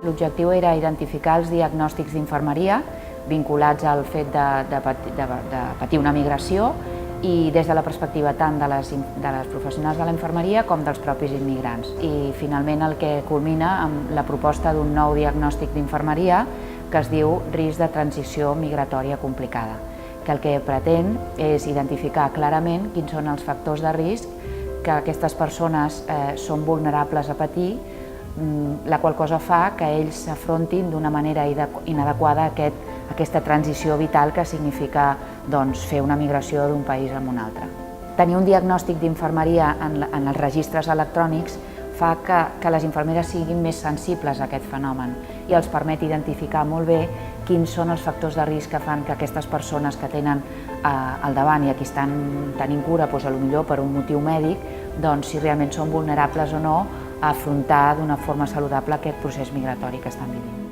L'objectiu era identificar els diagnòstics d'infermeria vinculats al fet de patir una migració i des de la perspectiva tant de les professionals de la infermeria com dels propis immigrants. I finalment el que culmina amb la proposta d'un nou diagnòstic d'infermeria que es diu risc de transició migratòria complicada, que el que pretén és identificar clarament quins són els factors de risc que aquestes persones són vulnerables a patir, la qual cosa fa que ells s'afrontin d'una manera inadequada aquesta transició vital que significa fer una migració d'un país a un altre. Tenir un diagnòstic d'infermeria en els registres electrònics fa que les infermeres siguin més sensibles a aquest fenomen i els permet identificar molt bé quins són els factors de risc que fan que aquestes persones que tenen al davant i a qui estan tenint cura, potser per un motiu mèdic, si realment són vulnerables o no a afrontar d'una forma saludable aquest procés migratori que estan vivint.